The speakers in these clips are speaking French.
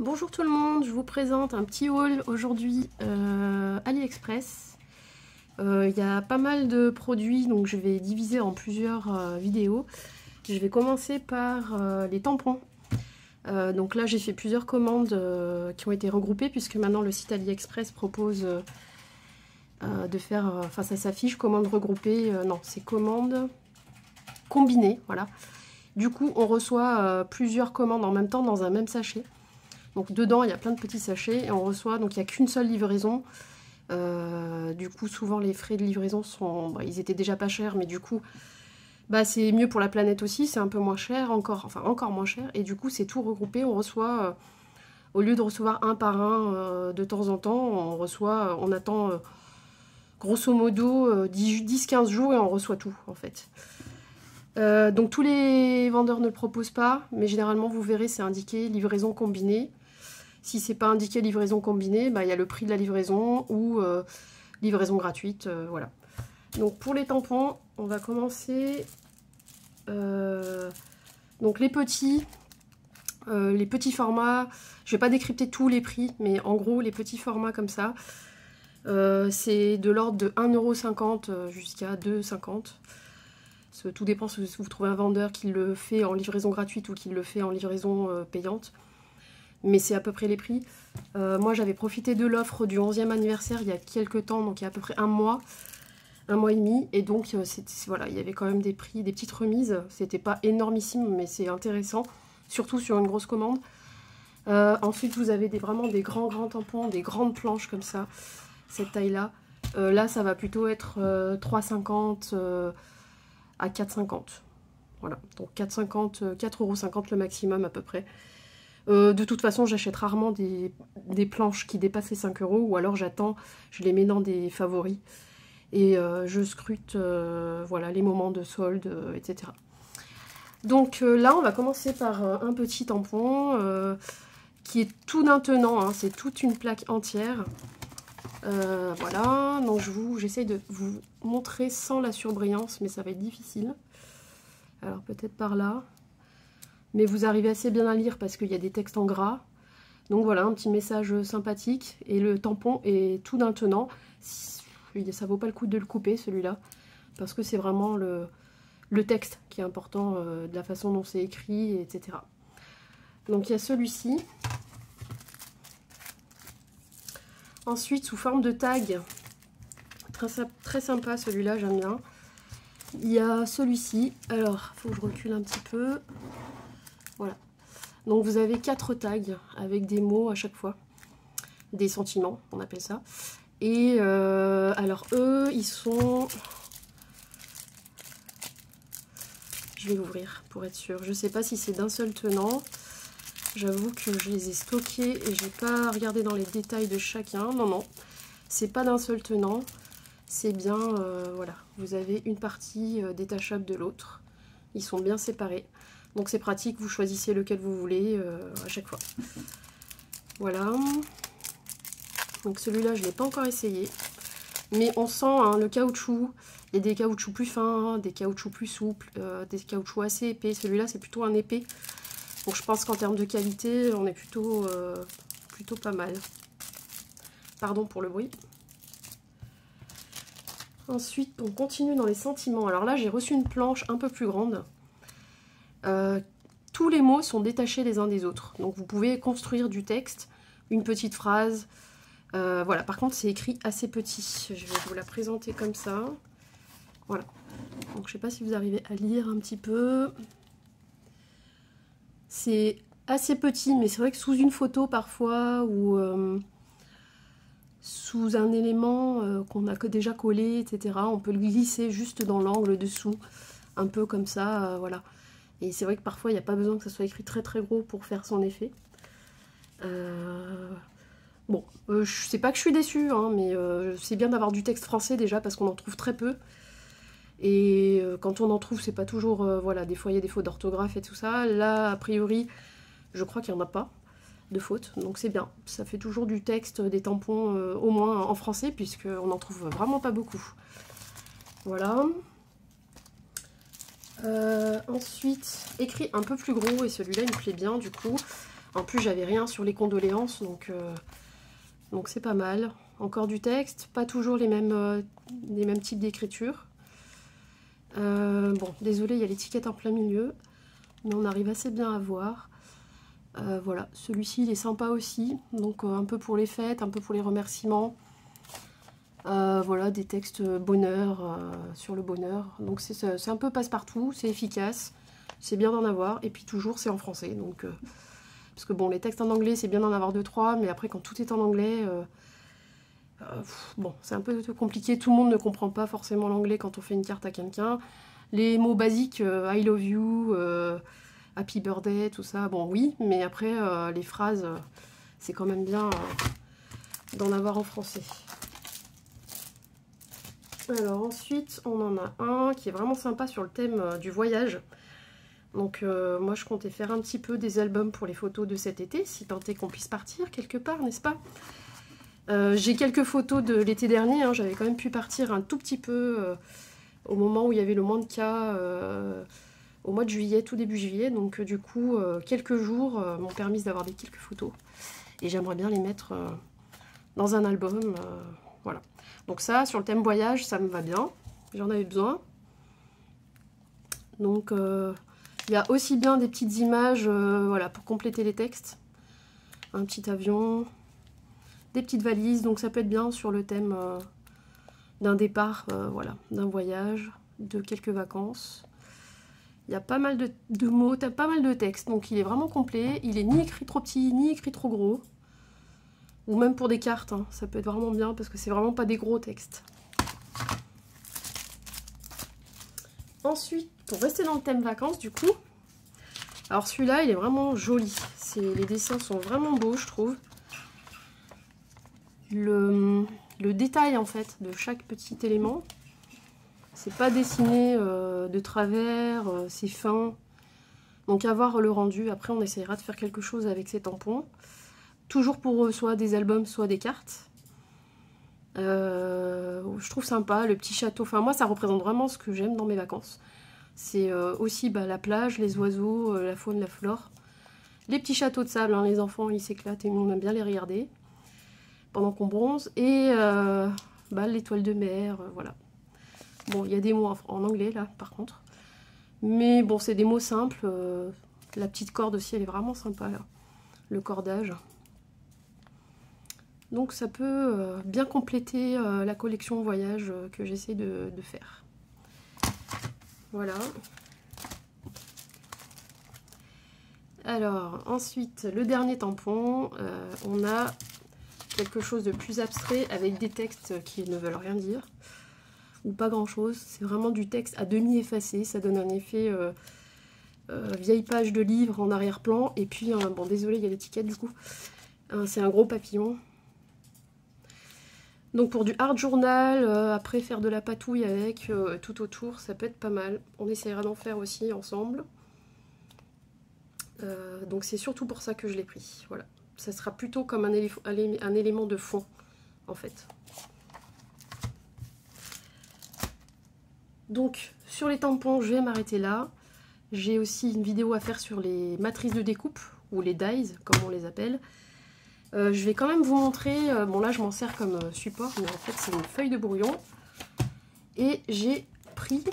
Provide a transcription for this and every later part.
Bonjour tout le monde, je vous présente un petit haul aujourd'hui AliExpress. Il y a pas mal de produits, donc je vais diviser en plusieurs vidéos. Je vais commencer par les tampons. Donc là j'ai fait plusieurs commandes qui ont été regroupées puisque maintenant le site AliExpress propose de faire, enfin ça s'affiche, commandes regroupées, non c'est commandes combinées, voilà. Du coup on reçoit plusieurs commandes en même temps dans un même sachet. Donc dedans il y a plein de petits sachets et on reçoit, donc il n'y a qu'une seule livraison. Du coup souvent les frais de livraison sont, ils étaient déjà pas chers, mais du coup c'est mieux pour la planète aussi, c'est un peu moins cher, encore moins cher, et du coup c'est tout regroupé, on reçoit, au lieu de recevoir un par un de temps en temps, on attend grosso modo 10-15 jours et on reçoit tout en fait. Donc tous les vendeurs ne le proposent pas, mais généralement vous verrez c'est indiqué livraison combinée. Si c'est pas indiqué livraison combinée, il y a le prix de la livraison ou livraison gratuite, voilà. Donc pour les tampons, on va commencer. Donc les petits formats, je vais pas décrypter tous les prix, mais en gros les petits formats comme ça, c'est de l'ordre de 1,50 € jusqu'à 2,50 €. Tout dépend si vous trouvez un vendeur qui le fait en livraison gratuite ou qui le fait en livraison payante. Mais c'est à peu près les prix. Moi j'avais profité de l'offre du 11e anniversaire il y a quelques temps, donc il y a à peu près un mois et demi, et donc voilà, il y avait quand même des prix, des petites remises. C'était pas énormissime, mais c'est intéressant, surtout sur une grosse commande. Ensuite vous avez vraiment des grands tampons, des grandes planches comme ça, cette taille là. Là ça va plutôt être 3,50 à 4,50. Voilà, donc 4,50 € le maximum à peu près. De toute façon, j'achète rarement des planches qui dépassent les 5 €, ou alors j'attends, je les mets dans des favoris et je scrute voilà, les moments de solde, etc. Donc là, on va commencer par un petit tampon qui est tout d'un tenant, hein, c'est toute une plaque entière. Voilà, donc j'essaye de vous montrer sans la surbrillance, mais ça va être difficile. Alors peut-être par là. Mais vous arrivez assez bien à lire parce qu'il y a des textes en gras. Donc voilà, un petit message sympathique. Et le tampon est tout d'un tenant. Ça vaut pas le coup de le couper, celui-là. Parce que c'est vraiment le texte qui est important, de la façon dont c'est écrit, etc. Donc il y a celui-ci. Ensuite, sous forme de tag. Très sympa celui-là, j'aime bien. Il y a celui-ci. Alors, il faut que je recule un petit peu. Voilà. Donc vous avez 4 tags avec des mots à chaque fois. Des sentiments, on appelle ça. Et alors eux, ils sont... Je vais l'ouvrir pour être sûre. Je sais pas si c'est d'un seul tenant. J'avoue que je les ai stockés et j'ai pas regardé dans les détails de chacun. Non, non. C'est pas d'un seul tenant. C'est bien, voilà. Vous avez une partie détachable de l'autre. Ils sont bien séparés. Donc c'est pratique, vous choisissez lequel vous voulez à chaque fois. Voilà. Donc celui-là, je ne l'ai pas encore essayé. Mais on sent hein, le caoutchouc. Il y a des caoutchoucs plus fins, des caoutchoucs plus souples, des caoutchoucs assez épais. Celui-là, c'est plutôt un épais. Donc je pense qu'en termes de qualité, on est plutôt pas mal. Pardon pour le bruit. Ensuite, on continue dans les sentiments. Alors là, j'ai reçu une planche un peu plus grande. Tous les mots sont détachés les uns des autres, donc vous pouvez construire du texte, une petite phrase, voilà. Par contre c'est écrit assez petit, je vais vous la présenter comme ça, voilà. Donc je sais pas si vous arrivez à lire un petit peu, c'est assez petit, mais c'est vrai que sous une photo parfois, ou sous un élément qu'on a déjà collé, etc., on peut le glisser juste dans l'angle dessous, un peu comme ça, voilà. Et c'est vrai que parfois, il n'y a pas besoin que ça soit écrit très gros pour faire son effet. Bon, c'est pas que je suis déçue, hein, mais c'est bien d'avoir du texte français déjà, parce qu'on en trouve très peu. Et quand on en trouve, c'est pas toujours... voilà, des fois, il y a des fautes d'orthographe et tout ça. Là, a priori, je crois qu'il n'y en a pas de fautes, donc c'est bien. Ça fait toujours du texte, des tampons, au moins en français, puisqu'on n'en trouve vraiment pas beaucoup. Voilà. Ensuite, écrit un peu plus gros, et celui-là il me plaît bien du coup. En plus, j'avais rien sur les condoléances, donc c'est pas mal. Encore du texte, pas toujours les mêmes types d'écriture. Bon, désolé, il y a l'étiquette en plein milieu, mais on arrive assez bien à voir. Voilà, celui-ci il est sympa aussi, donc un peu pour les fêtes, un peu pour les remerciements. Voilà, des textes bonheur, sur le bonheur. Donc c'est un peu passe-partout, c'est efficace, c'est bien d'en avoir, et puis toujours c'est en français. Donc, parce que bon, les textes en anglais c'est bien d'en avoir 2-3, mais après quand tout est en anglais, bon, c'est un peu compliqué, tout le monde ne comprend pas forcément l'anglais quand on fait une carte à quelqu'un. Les mots basiques, I love you, happy birthday, tout ça, bon oui, mais après les phrases, c'est quand même bien d'en avoir en français. Alors ensuite, on en a un qui est vraiment sympa sur le thème du voyage. Donc moi je comptais faire un petit peu des albums pour les photos de cet été, si tant est qu'on puisse partir quelque part, n'est-ce pas? J'ai quelques photos de l'été dernier, hein, j'avais quand même pu partir un tout petit peu au moment où il y avait le moins de cas, au mois de juillet, tout début juillet, donc du coup quelques jours m'ont permis d'avoir quelques photos. Et j'aimerais bien les mettre dans un album, voilà. Donc ça, sur le thème voyage, ça me va bien. J'en avais besoin. Donc, il y a aussi bien des petites images voilà, pour compléter les textes. Un petit avion, des petites valises. Donc ça peut être bien sur le thème d'un départ, voilà, d'un voyage, de quelques vacances. Il y a pas mal de mots, pas mal de textes. Donc il est vraiment complet. Il est ni écrit trop petit, ni écrit trop gros. Ou même pour des cartes, hein, ça peut être vraiment bien parce que c'est vraiment pas des gros textes. Ensuite, pour rester dans le thème vacances, du coup, alors celui-là, il est vraiment joli. Les dessins sont vraiment beaux, je trouve. Le détail, en fait, de chaque petit élément, c'est pas dessiné de travers, c'est fin. Donc à voir le rendu. Après, on essaiera de faire quelque chose avec ces tampons. Toujours pour soit des albums, soit des cartes. Je trouve sympa, le petit château. Enfin, moi, ça représente vraiment ce que j'aime dans mes vacances. C'est aussi la plage, les oiseaux, la faune, la flore. Les petits châteaux de sable, hein, les enfants, ils s'éclatent et nous, on aime bien les regarder pendant qu'on bronze. Et l'étoile de mer, voilà. Bon, il y a des mots en anglais, là, par contre. Mais bon, c'est des mots simples. La petite corde aussi, elle est vraiment sympa, là. Le cordage. Donc ça peut bien compléter la collection voyage que j'essaie de faire. Voilà. Alors ensuite, le dernier tampon, on a quelque chose de plus abstrait avec des textes qui ne veulent rien dire. Ou pas grand chose, c'est vraiment du texte à demi effacé, ça donne un effet vieille page de livre en arrière-plan. Et puis, bon désolé, il y a l'étiquette du coup, c'est un gros papillon. Donc pour du art journal, après faire de la patouille avec tout autour, ça peut être pas mal. On essaiera d'en faire aussi ensemble. Donc c'est surtout pour ça que je l'ai pris. Voilà. Ça sera plutôt comme un élément de fond, en fait. Donc sur les tampons, je vais m'arrêter là. J'ai aussi une vidéo à faire sur les matrices de découpe, ou les dies, comme on les appelle. Je vais quand même vous montrer, bon là je m'en sers comme support, mais en fait c'est une feuille de brouillon. Et j'ai pris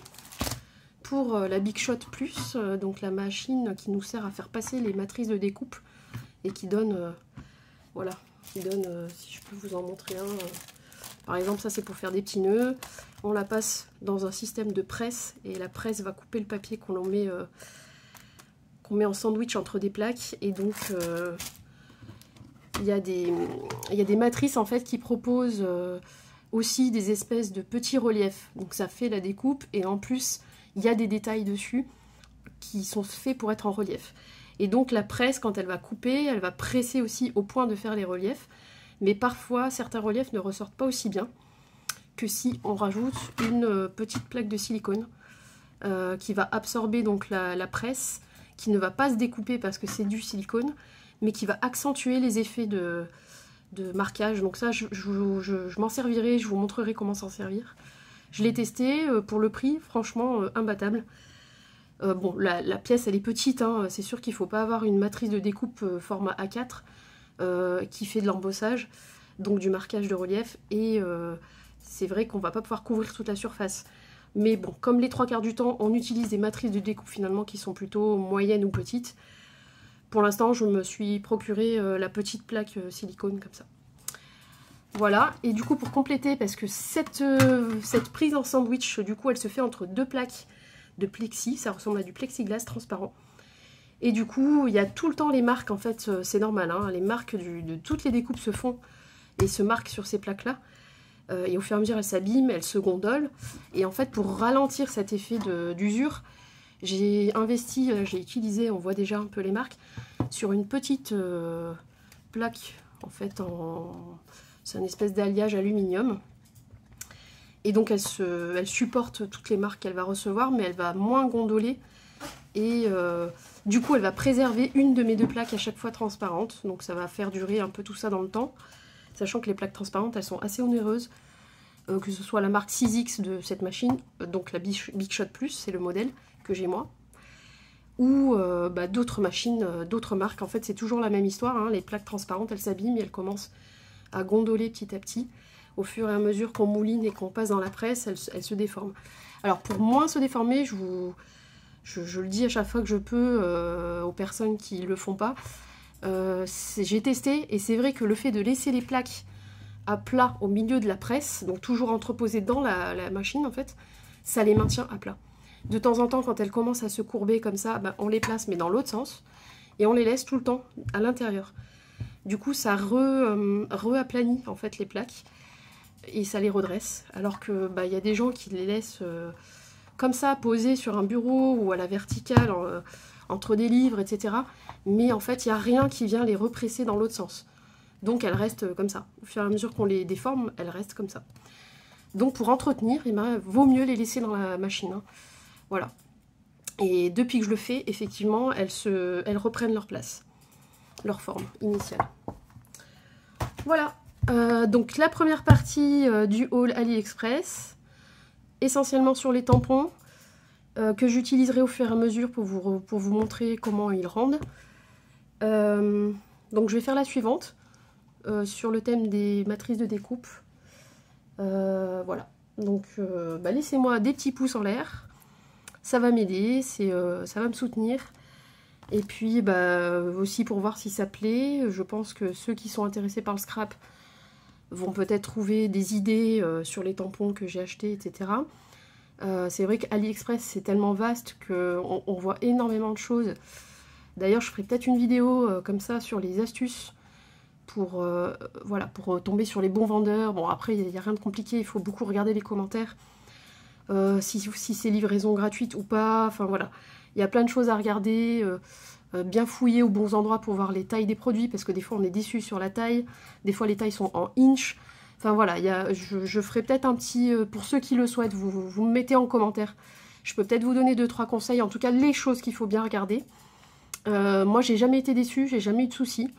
pour la Big Shot Plus, donc la machine qui nous sert à faire passer les matrices de découpe et qui donne, voilà, qui donne, si je peux vous en montrer un, par exemple ça c'est pour faire des petits nœuds. On la passe dans un système de presse et la presse va couper le papier qu'on met en sandwich entre des plaques et donc... Il y a des matrices en fait qui proposent aussi des espèces de petits reliefs. Donc ça fait la découpe et en plus il y a des détails dessus qui sont faits pour être en relief. Et donc la presse quand elle va couper, elle va presser aussi au point de faire les reliefs. Mais parfois certains reliefs ne ressortent pas aussi bien que si on rajoute une petite plaque de silicone qui va absorber donc la presse, qui ne va pas se découper parce que c'est du silicone, mais qui va accentuer les effets de marquage. Donc ça, je m'en servirai, je vous montrerai comment s'en servir. Je l'ai testé, pour le prix, franchement, imbattable. Bon, la pièce elle est petite, hein, c'est sûr qu'il ne faut pas avoir une matrice de découpe format A4 qui fait de l'embossage, donc du marquage de relief, et c'est vrai qu'on ne va pas pouvoir couvrir toute la surface. Mais bon, comme les 3/4 du temps, on utilise des matrices de découpe finalement qui sont plutôt moyennes ou petites. Pour l'instant, je me suis procuré la petite plaque silicone comme ça. Voilà, et du coup pour compléter, parce que cette prise en sandwich, du coup elle se fait entre 2 plaques de plexi, ça ressemble à du plexiglas transparent. Et du coup, il y a tout le temps les marques, en fait, c'est normal, hein, les marques de toutes les découpes se font et se marquent sur ces plaques-là. Et au fur et à mesure, elles s'abîment, elles se gondolent. Et en fait, pour ralentir cet effet d'usure, j'ai investi, j'ai utilisé, on voit déjà un peu les marques, sur une petite plaque, en fait, c'est une espèce d'alliage aluminium. Et donc elle supporte toutes les marques qu'elle va recevoir, mais elle va moins gondoler. Et du coup, elle va préserver une de mes 2 plaques à chaque fois transparentes. Donc ça va faire durer un peu tout ça dans le temps. Sachant que les plaques transparentes, elles sont assez onéreuses. Que ce soit la marque 6X de cette machine, donc la Big Shot Plus, c'est le modèle que j'ai moi. Ou d'autres machines, d'autres marques. En fait, c'est toujours la même histoire, hein. Les plaques transparentes, elles s'abîment et elles commencent à gondoler petit à petit. Au fur et à mesure qu'on mouline et qu'on passe dans la presse, elle se déforme. Alors pour moins se déformer, je le dis à chaque fois que je peux aux personnes qui ne le font pas, j'ai testé et c'est vrai que le fait de laisser les plaques à plat au milieu de la presse, donc toujours entreposées dans la machine en fait, ça les maintient à plat. De temps en temps, quand elles commencent à se courber comme ça, on les place mais dans l'autre sens et on les laisse tout le temps à l'intérieur. Du coup, ça re-aplanit en fait les plaques. Et ça les redresse, alors que y a des gens qui les laissent comme ça, posés sur un bureau ou à la verticale, entre des livres, etc. Mais en fait, il n'y a rien qui vient les represser dans l'autre sens. Donc elles restent comme ça. Au fur et à mesure qu'on les déforme, elles restent comme ça. Donc pour entretenir, vaut mieux les laisser dans la machine, hein. Voilà. Et depuis que je le fais, effectivement, elles reprennent leur place, leur forme initiale. Voilà. Donc la première partie du haul AliExpress, essentiellement sur les tampons, que j'utiliserai au fur et à mesure pour vous montrer comment ils rendent. Donc je vais faire la suivante, sur le thème des matrices de découpe. Voilà. Donc laissez-moi des petits pouces en l'air, ça va m'aider, ça va me soutenir. Et puis aussi pour voir si ça plaît, je pense que ceux qui sont intéressés par le scrap vont peut-être trouver des idées sur les tampons que j'ai achetés, etc. C'est vrai qu'AliExpress c'est tellement vaste qu'on voit énormément de choses. D'ailleurs je ferai peut-être une vidéo comme ça sur les astuces pour tomber sur les bons vendeurs. Bon après il n'y a rien de compliqué, il faut beaucoup regarder les commentaires. Si c'est livraison gratuite ou pas, enfin voilà. Il y a plein de choses à regarder, bien fouiller aux bons endroits pour voir les tailles des produits, parce que des fois on est déçu sur la taille, des fois les tailles sont en inch. Enfin voilà, je ferai peut-être un petit, pour ceux qui le souhaitent, vous me mettez en commentaire. Je peux peut-être vous donner 2-3 conseils, en tout cas les choses qu'il faut bien regarder. Moi j'ai jamais été déçue, j'ai jamais eu de soucis.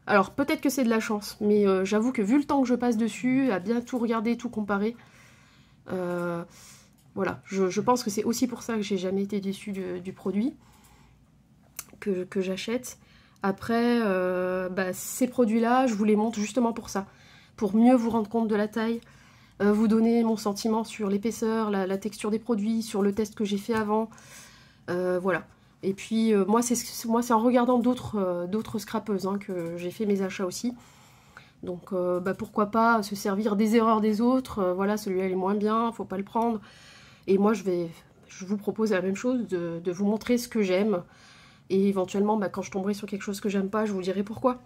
Alors peut-être que c'est de la chance, mais j'avoue que vu le temps que je passe dessus, à bien tout regarder, tout comparer, voilà, je pense que c'est aussi pour ça que j'ai jamais été déçue du produit que j'achète. Après, ces produits-là, je vous les montre justement pour ça, pour mieux vous rendre compte de la taille, vous donner mon sentiment sur l'épaisseur, la texture des produits, sur le test que j'ai fait avant, voilà. Et puis moi c'est en regardant d'autres scrapeuses que j'ai fait mes achats aussi. Donc pourquoi pas se servir des erreurs des autres, voilà, celui-là il est moins bien, faut pas le prendre. Et moi je vous propose la même chose, de vous montrer ce que j'aime. Et éventuellement quand je tomberai sur quelque chose que j'aime pas, je vous dirai pourquoi.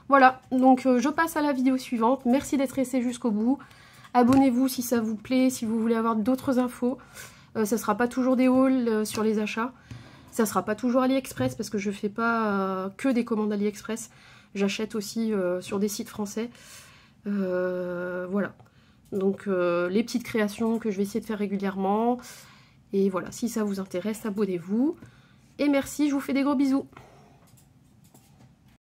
Voilà, donc je passe à la vidéo suivante. Merci d'être resté jusqu'au bout. Abonnez-vous si ça vous plaît, si vous voulez avoir d'autres infos. Ça sera pas toujours des hauls sur les achats. Ça sera pas toujours AliExpress parce que je fais pas que des commandes AliExpress. J'achète aussi sur des sites français. Voilà. Donc les petites créations que je vais essayer de faire régulièrement. Et voilà, si ça vous intéresse, abonnez-vous. Et merci, je vous fais des gros bisous.